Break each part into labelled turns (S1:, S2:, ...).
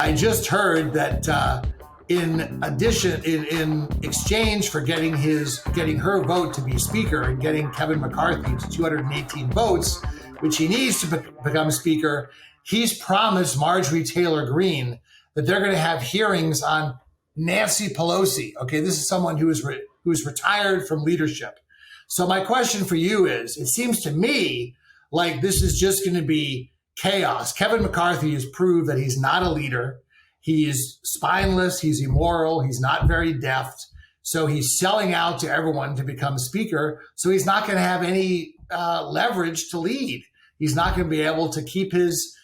S1: I just heard that in exchange for getting her vote to be speaker and getting Kevin McCarthy to 218 votes, which he needs to become speaker, he's promised Marjorie Taylor Greene that they're going to have hearings on Nancy Pelosi. Okay, this is someone who is retired from leadership. So my question for you is, it seems to me like this is just going to be chaos. Kevin McCarthy has proved that he's not a leader. He's spineless. He's immoral. He's not very deft. So he's selling out to everyone to become speaker. So he's not going to have any leverage to lead. He's not going to be able to keep his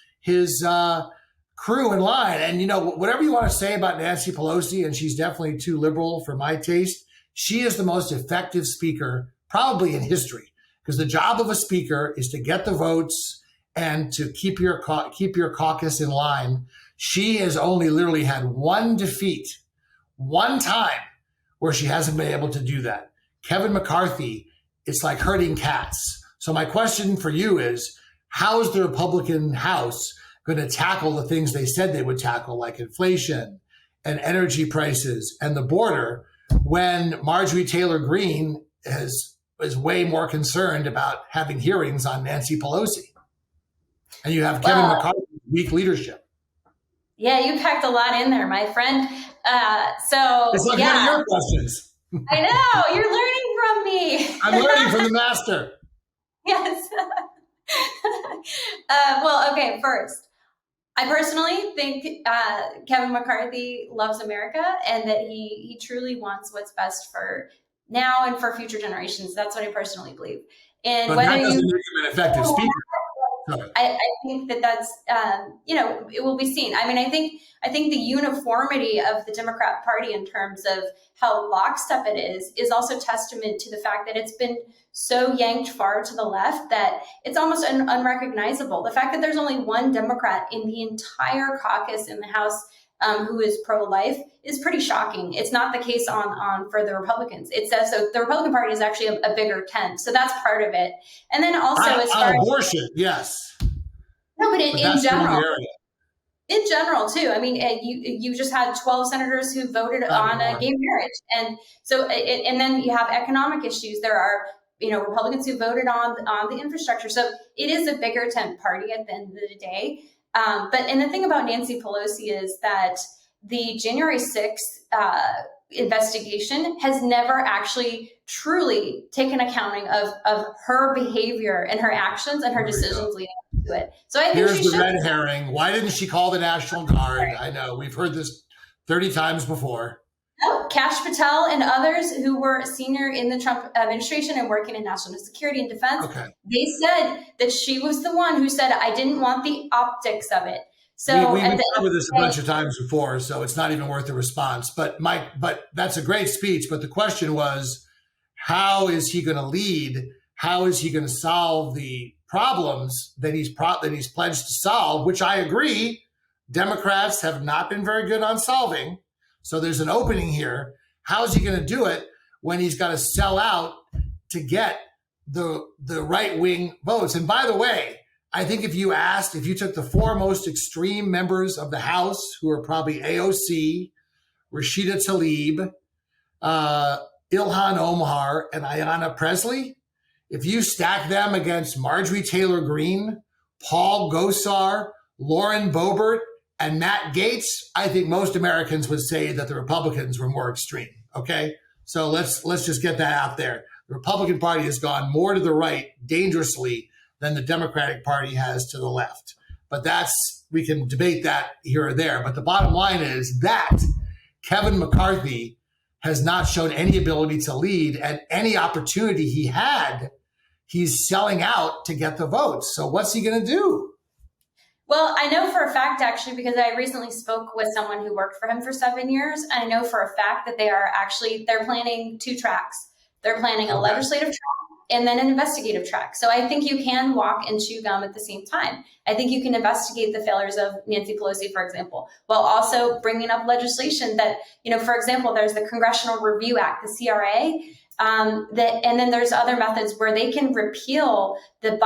S1: crew in line. And, you know, whatever you want to say about Nancy Pelosi, and she's definitely too liberal for my taste, she is the most effective speaker probably in history, because the job of a speaker is to get the votes and to keep your caucus in line. She has only literally had one defeat, one time, where she hasn't been able to do that. Kevin McCarthy, it's like herding cats. So my question for you is, how is the Republican House going to tackle the things they said they would tackle, like inflation and energy prices and the border, when Marjorie Taylor Greene is way more concerned about having hearings on Nancy Pelosi? And you have Kevin McCarthy's weak leadership.
S2: Yeah, you packed a lot in there, my friend.
S1: It's like one of your questions.
S2: I know, you're learning from me.
S1: I'm learning from the master.
S2: Yes. Well, okay, first, I personally think Kevin McCarthy loves America and that he truly wants what's best for now and for future generations. That's what I personally believe. And
S1: but
S2: whether
S1: that doesn't make him an effective speaker.
S2: I think that's it will be seen. I mean, I think the uniformity of the Democrat Party in terms of how lockstep it is also testament to the fact that it's been so yanked far to the left that it's almost unrecognizable. The fact that there's only one Democrat in the entire caucus in the House who is pro-life is pretty shocking. It's not the case on for the Republicans. It says so the Republican Party is actually a bigger tent. So that's part of it. And then also as far as
S1: abortion, yes.
S2: No, but in general. In general, too. I mean, you just had 12 senators who voted on gay marriage. And so, and then you have economic issues. There are, Republicans who voted on the infrastructure. So it is a bigger tent party at the end of the day. And the thing about Nancy Pelosi is that the January 6th investigation has never actually truly taken accounting of her behavior and her actions and her decisions leading up to it. So I think
S1: here's the red herring. Why didn't she call the National Guard? I know we've heard this 30 times before.
S2: No, Kash Patel and others who were senior in the Trump administration and working in national security and defense, They said that she was the one who said, I didn't want the optics of it. So
S1: we've covered this a bunch of times before, so it's not even worth a response. But that's a great speech. But the question was, how is he going to lead? How is he going to solve the problems that he's pledged to solve? Which I agree, Democrats have not been very good on solving. So there's an opening here. How is he going to do it when he's got to sell out to get the right wing votes? And by the way, I think if you took the four most extreme members of the House, who are probably AOC, Rashida Tlaib, Ilhan Omar, and Ayanna Pressley, if you stack them against Marjorie Taylor Greene, Paul Gosar, Lauren Boebert, and Matt Gaetz, I think most Americans would say that the Republicans were more extreme. Okay, so let's just get that out there. The Republican Party has gone more to the right dangerously than the Democratic Party has to the left. But we can debate that here or there. But the bottom line is that Kevin McCarthy has not shown any ability to lead, and any opportunity he had, he's selling out to get the votes. So what's he going to do?
S2: Well, I know for a fact, actually, because I recently spoke with someone who worked for him for 7 years. And I know for a fact that they're planning two tracks. They're planning a legislative track and then an investigative track. So I think you can walk and chew gum at the same time. I think you can investigate the failures of Nancy Pelosi, for example, while also bringing up legislation that, for example, there's the Congressional Review Act, the CRA, And then there's other methods where they can repeal the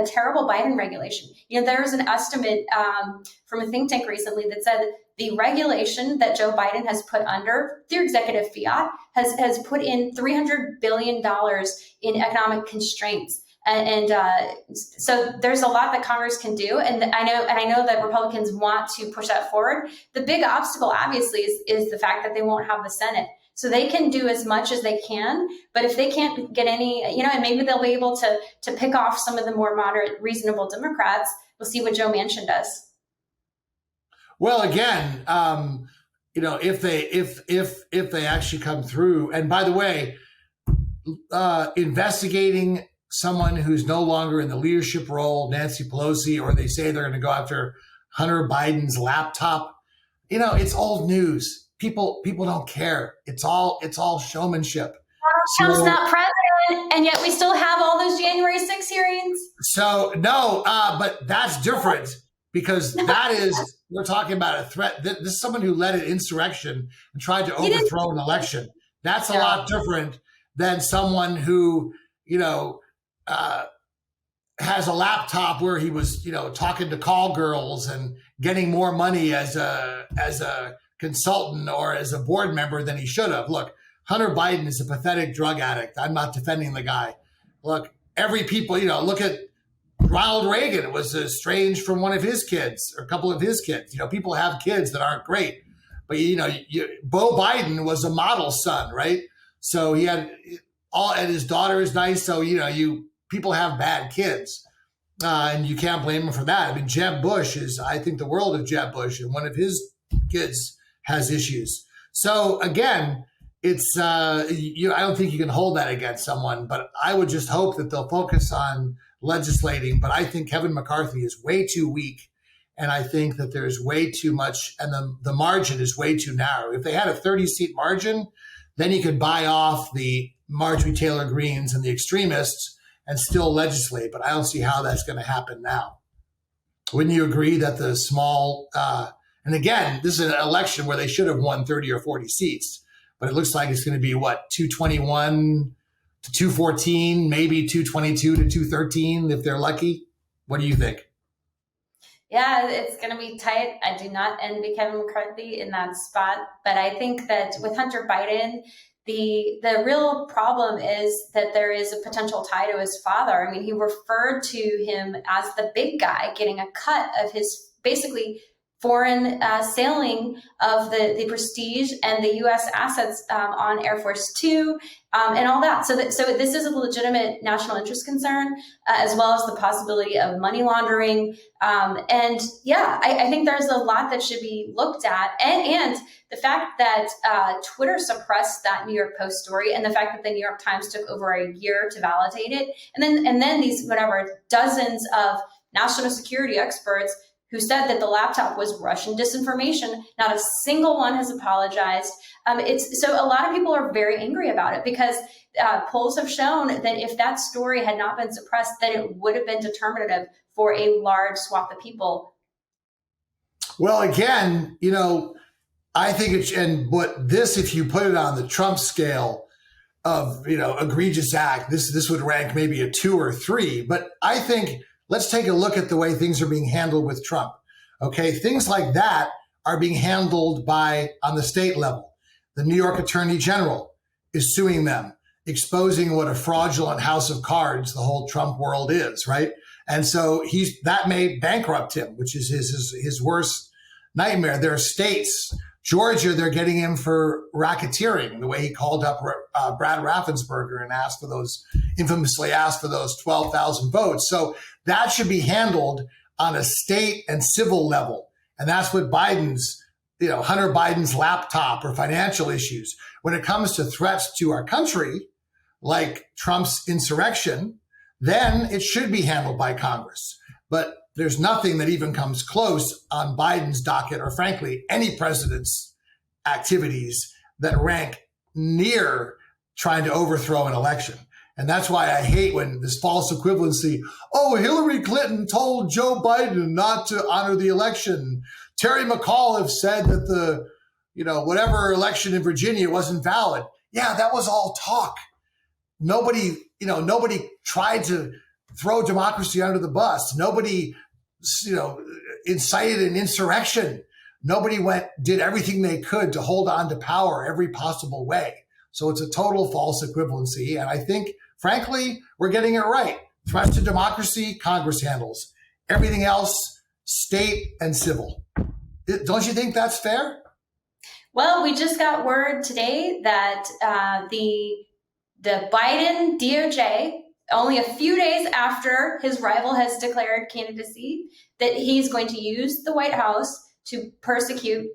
S2: terrible Biden regulation. There was an estimate from a think tank recently that said the regulation that Joe Biden has put under through executive fiat has put in $300 billion in economic constraints. And so there's a lot that Congress can do, and I know that Republicans want to push that forward. The big obstacle, obviously, is the fact that they won't have the Senate. So they can do as much as they can, but if they can't get any, and maybe they'll be able to pick off some of the more moderate, reasonable Democrats. We'll see what Joe Manchin does.
S1: Well, again, if they actually come through, and by the way, investigating someone who's no longer in the leadership role, Nancy Pelosi, or they say they're going to go after Hunter Biden's laptop, it's old news. People don't care. It's all showmanship.
S2: Trump's not president, and yet we still have all those January 6 hearings.
S1: So no, but that's different because we're talking about a threat. This is someone who led an insurrection and tried to overthrow an election. That's a lot different than someone who, has a laptop where he was, talking to call girls and getting more money as a consultant or as a board member than he should have. Look, Hunter Biden is a pathetic drug addict. I'm not defending the guy. Look, look at Ronald Reagan. It was estranged from one of his kids or a couple of his kids. People have kids that aren't great. But, Beau Biden was a model son, right? So he had and his daughter is nice. So, people have bad kids. And you can't blame him for that. I mean, Jeb Bush I think the world of Jeb Bush, and one of his kids has issues. So again, it's I don't think you can hold that against someone, but I would just hope that they'll focus on legislating. But I think Kevin McCarthy is way too weak, and I think that there's way too much, and the margin is way too narrow. If they had a 30-seat margin, then you could buy off the Marjorie Taylor Greenes and the extremists and still legislate. But I don't see how that's going to happen now. Wouldn't you agree that the small and again, this is an election where they should have won 30 or 40 seats, but it looks like it's going to be 221 to 214, maybe 222 to 213 if they're lucky. What do you think?
S2: Yeah, it's going to be tight. I do not envy Kevin McCarthy in that spot, but I think that with Hunter Biden, the real problem is that there is a potential tie to his father. I mean, he referred to him as the big guy getting a cut of his basically foreign sailing of the Prestige and the U.S. assets on Air Force Two and all that. So this is a legitimate national interest concern, as well as the possibility of money laundering. I think there's a lot that should be looked at. And the fact that Twitter suppressed that New York Post story, and the fact that the New York Times took over a year to validate it, and then these dozens of national security experts who said that the laptop was Russian disinformation. Not a single one has apologized. So a lot of people are very angry about it because polls have shown that if that story had not been suppressed, then it would have been determinative for a large swath of people.
S1: Well, again, I think if you put it on the Trump scale of, egregious act, this would rank maybe a 2 or 3. But I think let's take a look at the way things are being handled with Trump. Okay, things like that are being handled on the state level. The New York Attorney General is suing them, exposing what a fraudulent house of cards the whole Trump world is, right? And so that may bankrupt him, which is his worst nightmare. There are states, Georgia, they're getting him for racketeering, the way he called up Brad Raffensperger and infamously asked for those 12,000 votes. So that should be handled on a state and civil level. And that's what Hunter Biden's laptop or financial issues. When it comes to threats to our country, like Trump's insurrection, then it should be handled by Congress. But there's nothing that even comes close on Biden's docket, or frankly, any president's activities that rank near trying to overthrow an election. And that's why I hate when this false equivalency, Hillary Clinton told Joe Biden not to honor the election. Terry McAuliffe said that the, whatever election in Virginia wasn't valid. Yeah, that was all talk. nobody tried to throw democracy under the bus. Nobody, incited an insurrection. Nobody did everything they could to hold on to power every possible way. So it's a total false equivalency. And I think, frankly, we're getting it right. Threats to democracy, Congress handles. Everything else, state and civil. Don't you think that's fair?
S2: Well, we just got word today that the Biden DOJ, only a few days after his rival has declared candidacy, that he's going to use the White House to persecute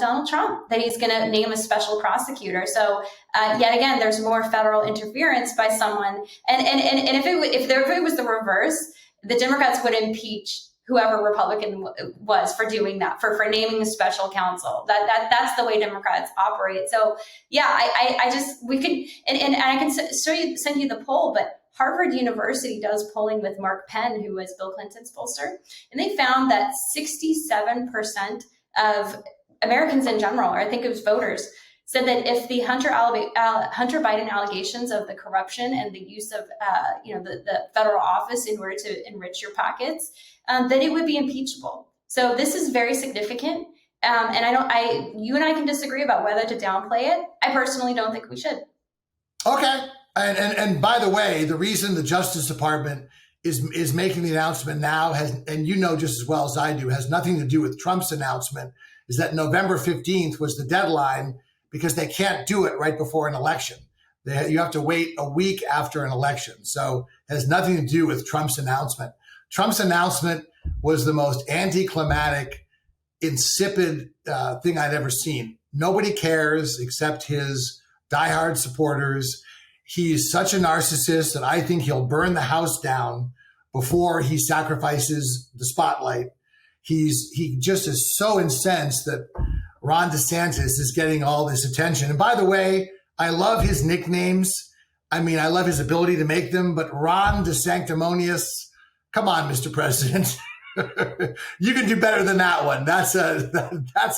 S2: Donald Trump, that he's going to name a special prosecutor. So yet again, there's more federal interference by someone. And if it was the reverse, the Democrats would impeach whoever Republican was for doing that, for naming a special counsel. That's the way Democrats operate. So yeah, I can send you the poll, but Harvard University does polling with Mark Penn, who was Bill Clinton's pollster, and they found that 67% of Americans in general, or I think it was voters, said that if the Hunter Biden allegations of the corruption and the use of the federal office in order to enrich your pockets, that it would be impeachable. So this is very significant. And you and I can disagree about whether to downplay it. I personally don't think we should.
S1: Okay. And by the way, the reason the Justice Department is making the announcement now and just as well as I do, has nothing to do with Trump's announcement, is that November 15th was the deadline because they can't do it right before an election. You have to wait a week after an election. So it has nothing to do with Trump's announcement. Trump's announcement was the most anticlimactic, insipid thing I'd ever seen. Nobody cares except his diehard supporters. He's such a narcissist that I think he'll burn the house down before he sacrifices the spotlight. He just is so incensed that Ron DeSantis is getting all this attention. And by the way, I love his nicknames. I mean, I love his ability to make them, but Ron DeSanctimonious, come on, Mr. President. You can do better than that one. That's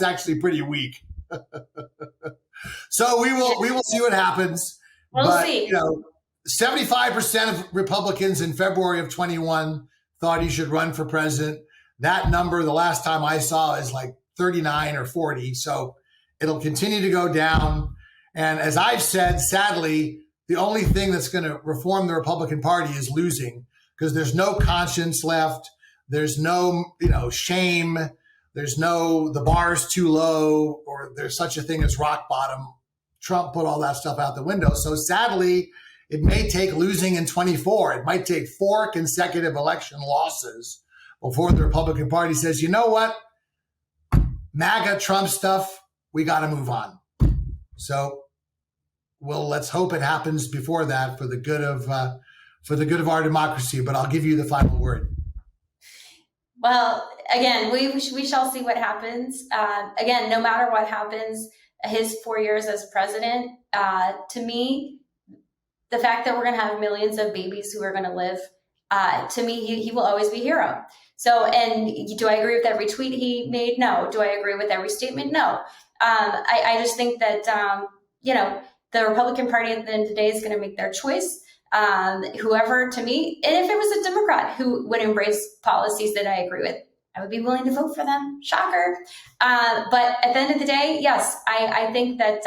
S1: actually pretty weak. So we will see what happens.
S2: We'll see.
S1: 75% of Republicans in February of 21 thought he should run for president. That number, the last time I saw, is like 39 or 40. So it'll continue to go down. And as I've said, sadly, the only thing that's going to reform the Republican Party is losing, because there's no conscience left. There's no, shame. There's no, the bar's too low, or there's such a thing as rock bottom. Trump put all that stuff out the window. So sadly, it may take losing in 24. It might take 4 consecutive election losses before the Republican Party says, you know what? MAGA Trump stuff, we got to move on. So, let's hope it happens before that for the good of our democracy. But I'll give you the final word.
S2: Well, again, we shall see what happens. Again, no matter what happens, his 4 years as president, to me, the fact that we're going to have millions of babies who are going to live, to me, he will always be a hero. So, and do I agree with every tweet he made? No. Do I agree with every statement? No. I just think that, the Republican Party at the end of the day is going to make their choice. Whoever, to me, and if it was a Democrat who would embrace policies that I agree with, I would be willing to vote for them. Shocker. But at the end of the day, yes, I think that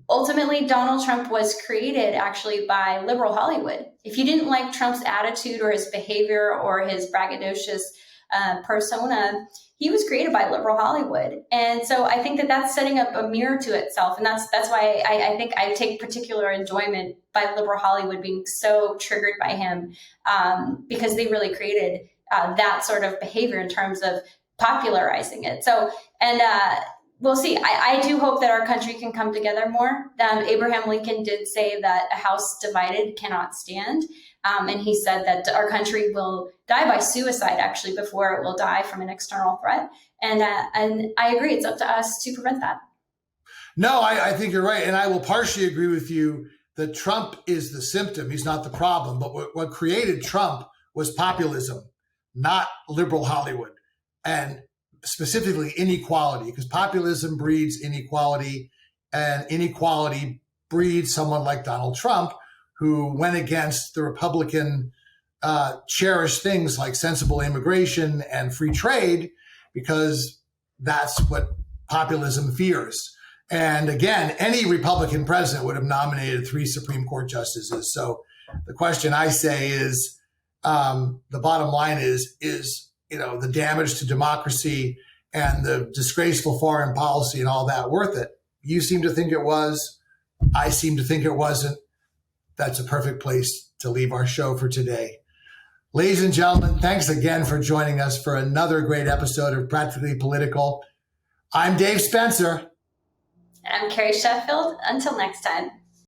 S2: ultimately Donald Trump was created actually by liberal Hollywood. If you didn't like Trump's attitude or his behavior or his braggadocious persona, he was created by liberal Hollywood. And so I think that that's setting up a mirror to itself. And that's why I think I take particular enjoyment by liberal Hollywood being so triggered by him, because they really created that sort of behavior in terms of popularizing it. So, and we'll see. I do hope that our country can come together more. Abraham Lincoln did say that a house divided cannot stand. And he said that our country will die by suicide, actually, before it will die from an external threat. And I agree. It's up to us to prevent that.
S1: No, I think you're right. And I will partially agree with you that Trump is the symptom. He's not the problem. But what created Trump was populism, not liberal Hollywood, and specifically inequality, because populism breeds inequality, and inequality breed someone like Donald Trump, who went against the Republican cherished things like sensible immigration and free trade, because that's what populism fears. And again, any Republican president would have nominated 3 Supreme Court justices. So the question I say is, the bottom line is the damage to democracy and the disgraceful foreign policy and all that worth it? You seem to think it was. I seem to think it wasn't. That's a perfect place to leave our show for today. Ladies and gentlemen, thanks again for joining us for another great episode of Practically Political. I'm Dave Spencer.
S2: I'm Carrie Sheffield. Until next time.